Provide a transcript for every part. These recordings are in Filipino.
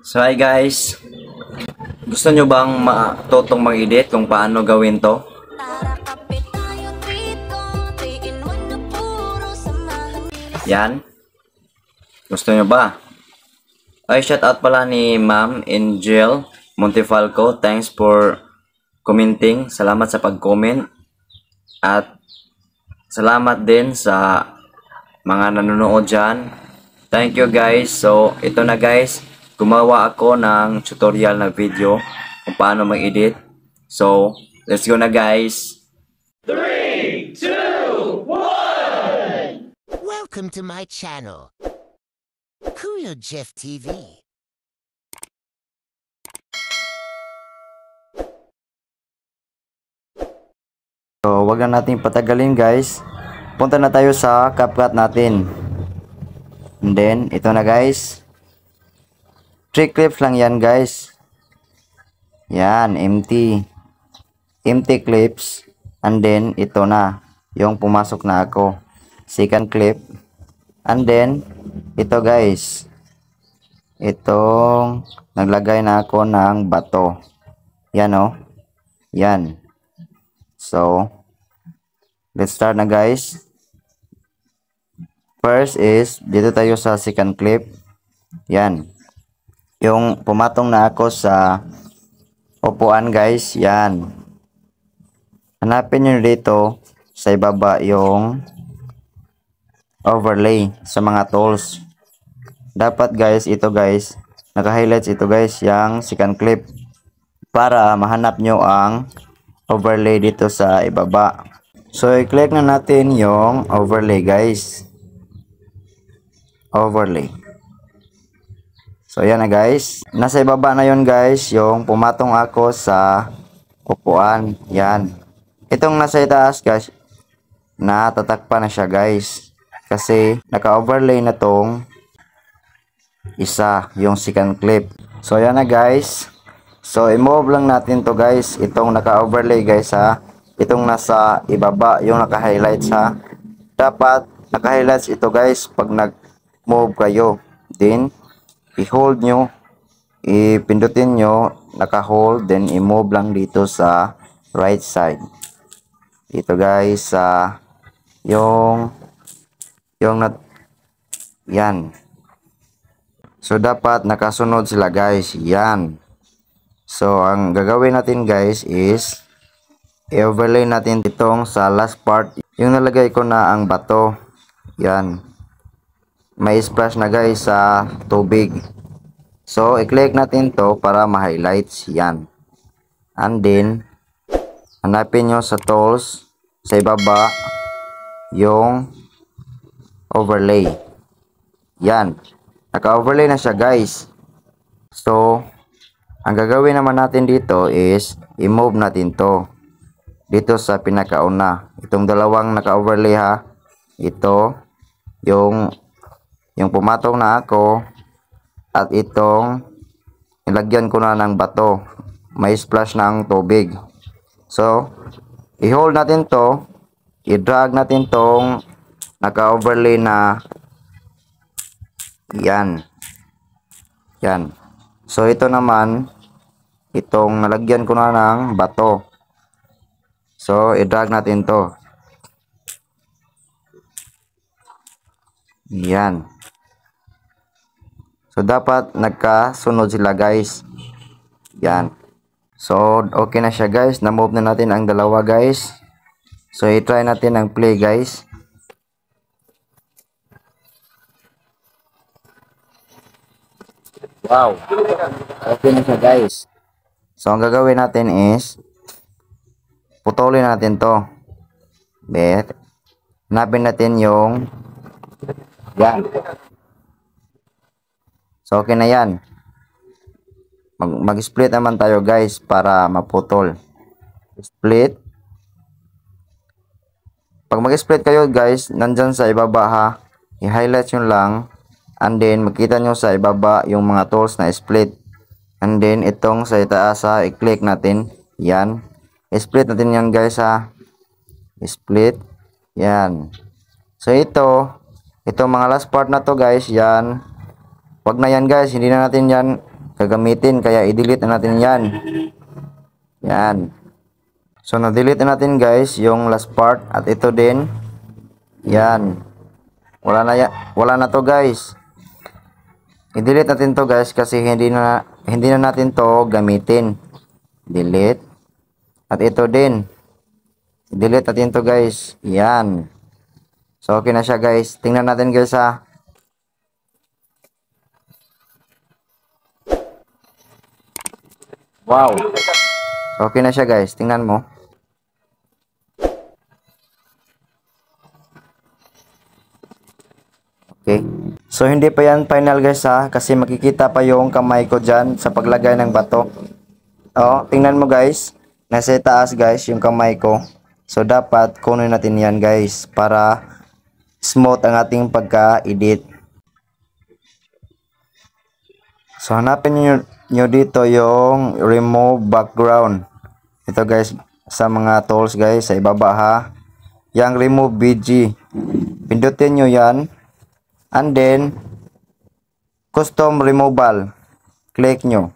So hi guys, gusto nyo bang matutong mag-edit kung paano gawin to? Yan, gusto nyo ba? Ay, shout out pala ni Ma'am Angel Montefalco. Thanks for commenting. Salamat sa pag-comment. At salamat din sa mga nanonood dyan. Thank you guys. So, ito na guys. Gumawa ako ng tutorial na video kung paano mag-edit. So, let's go na guys. 3, 2, 1! Welcome to my channel, Kuya Jeff TV. So, wag na natin patagalin guys. Punta na tayo sa CapCut natin. And then, ito na guys. 3 clips lang yan guys. Yan, empty. Empty clips. And then, ito na. Yung pumasok na ako. Second clip. And then, ito guys. Itong naglagay na ako ng bato. Yan o. Yan. So, let's start na guys. First is, dito tayo sa second clip. Yan. Yung pumatong na ako sa upuan guys. Yan. Hanapin nyo dito sa ibaba yung overlay sa mga tools. Dapat guys, ito guys, naka-highlights ito guys, yung second clip. Para mahanap nyo ang overlay dito sa ibaba. So, i-click na natin yung overlay guys. Overlay. So, yan na guys. Nasa ibaba na yun guys, yung pumatong ako sa upuan. Yan. Itong nasa itaas guys, natatakpan na siya guys. Kasi, naka-overlay na tong isa, yung second clip. So, yan na guys. So, i-move lang natin to guys. Itong naka-overlay guys ha. Itong nasa ibaba, yung naka-highlights ha. Dapat, naka-highlights ito guys pag nag-move kayo. Then, i-hold nyo. Ipindutin nyo. Naka-hold. Then, i-move lang dito sa right side. Ito guys, yung yan. So, dapat nakasunod sila guys. Yan. So, ang gagawin natin guys is i-overlay natin itong sa last part. Yung nalagay ko na ang bato. Yan. May splash na guys sa tubig. So, i-click natin to para ma-highlights. Yan. And then, hanapin nyo sa tools, sa ibaba, yung overlay. Yan. Naka-overlay na siya guys. So, ang gagawin naman natin dito is i-move natin to dito sa pinakauna. Itong dalawang naka-overlay ha. Ito yung pumatong na ako at itong nilagyan ko na ng bato. May splash na ang tubig. So, i-hold natin to. I-drag natin tong naka-overlay na yan. Yan. So, ito naman, itong nalagyan ko na ng bato. So, i-drag natin to. Yan. So, dapat nagkasunod sila guys. Yan. So, okay na siya guys. Na-move na natin ang dalawa guys. So, i-try natin ang play guys. Wow. Okay na siya guys. So, ang gagawin natin is putulin natin to. Bet. Hanapin natin yung yan. So, okay na yan. Mag-split naman tayo guys para maputol. Split. Pag mag-split kayo guys, nandyan sa ibaba ha. I-highlight nyo lang. And then, makita nyo sa ibaba yung mga tools na split. And then, itong sa itaas ha, i-click natin. Yan. I-split natin yan guys ha. I-split. Yan. So, ito mga last part na to guys, yan. Wag na yan guys, hindi na natin yan gagamitin, kaya i-delete na natin yan. Yan. So na-delete na natin guys yung last part, at ito din. Yan. Wala na to guys. I-delete natin to guys kasi hindi na natin to gamitin. Delete. At ito din. I-delete natin to guys. Yan. So okay na siya guys. Tingnan natin guys ha. Wow. So okay na siya guys. Tingnan mo. Okay. So hindi pa yan final guys ha. Kasi makikita pa yung kamay ko dyan sa paglagay ng bato. Oh, tingnan mo guys. Nasa taas guys yung kamay ko. So dapat kunin natin yan guys. Para smooth ang ating pagka-edit. So hanapin nyo dito yung remove background. Ito guys sa mga tools guys sa ibaba ha. Yang remove BG. Pindutin nyo yan. And then custom removal. Click nyo.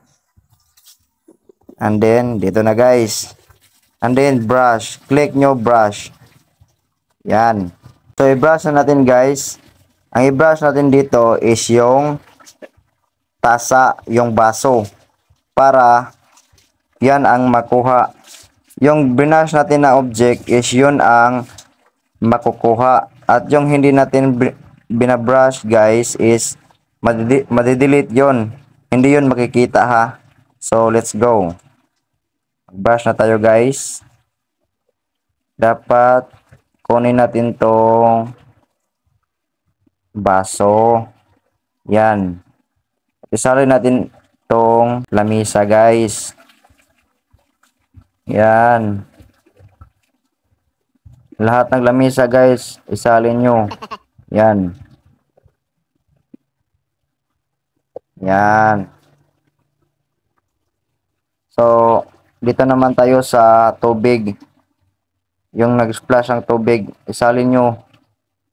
And then dito na guys. And then brush. Click nyo brush. Yan. So i-brush na natin guys. Ang i-brush natin dito is yung tasa, yung baso. Para yan ang makuha. Yung brush natin na object is yun ang makukuha. At yung hindi natin binabrush guys is madidelete yun. Hindi yun makikita ha. So let's go. Brush na tayo guys. Dapat kunin natin tong baso. Yan. Isalin natin tong lamisa guys. Yan. Lahat ng lamisa guys, isalin nyo. Yan. Yan. So, dito naman tayo sa tubig. Yung nag-splash ang tubig, isalin nyo.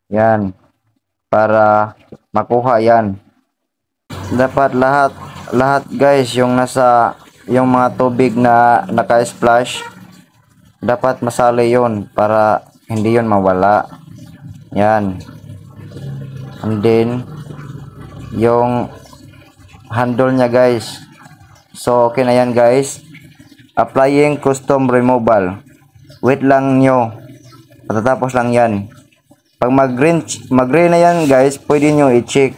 Yan. Para makuha yan. Dapat lahat guys, yung mga tubig na naka-splash, dapat masali yon para hindi yon mawala. Yan. And then, yung handle niya guys. So, okay na yan guys. Applying custom removal. Wait lang nyo. Patatapos lang yan. Pag mag-green na yan guys, pwede nyo i-check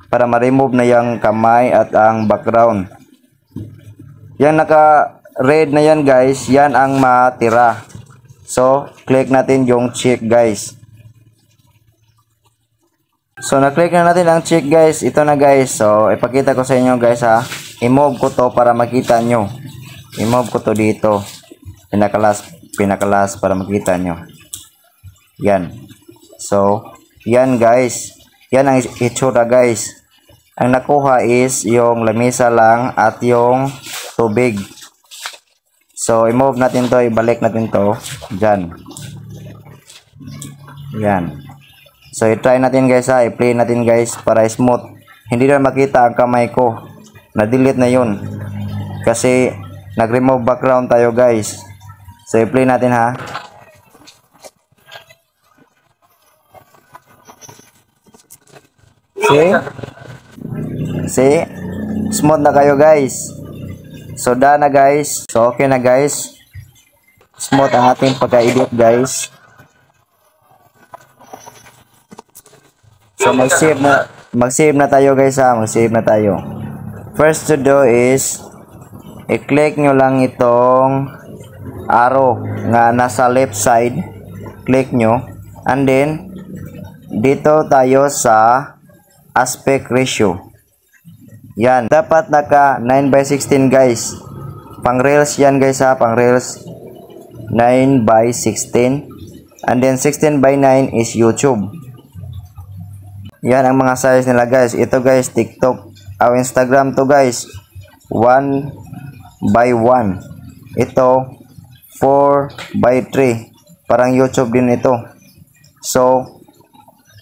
para ma-remove na yung kamay at ang background. Yan naka-red na yan guys, yan ang matira. So, click natin yung check guys. So, na-click na natin ang check guys. Ito na guys. So, ipakita ko sa inyo guys ha. I-move ko to para makita nyo. I-move ko to dito. Pinakalas para makita nyo. Yan. So, yan guys. Yan ang itsura guys. Ang nakuha is yung lamisa lang at yung tubig. So, i-move natin to. Ibalik natin to. Dyan. Yan. So, i-try natin guys ha. I-play natin guys para smooth. Hindi na makita ang kamay ko. Na-delete na yun. Kasi, nag-remove background tayo guys. So, i-play natin ha. See? Smooth na kayo guys. So, done na guys. So, okay na guys. Smooth ang ating pagka-edit guys. So, mag-save na tayo guys ha. Mag-save na tayo. First to do is i-click nyo lang itong arrow nga nasa left side. Click nyo. And then, dito tayo sa aspect ratio. Yan. Dapat naka 9:16 guys. Pang reels yan guys ha. Pang reels 9:16. And then 16:9 is YouTube. Yan ang mga size nila guys. Ito guys, TikTok. Instagram to guys. 1:1. Ito 4:3. Parang YouTube din ito. So,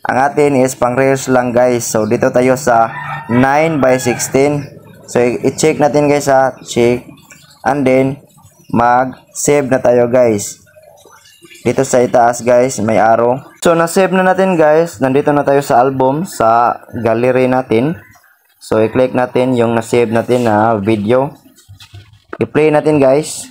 ang atin is pang reels lang guys. So, dito tayo sa 9:16. So i-check natin guys ha, check. And then mag-save na tayo guys. Dito sa itaas guys, may arrow. So na-save na natin guys. Nandito na tayo sa album, sa gallery natin. So i-click natin yung na-save natin na video. I-play natin guys.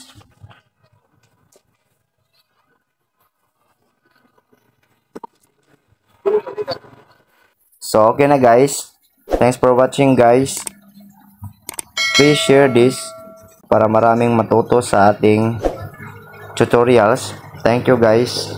So okay na guys. Thanks for watching guys. Please share this para maraming matuto sa ating tutorials. Thank you guys.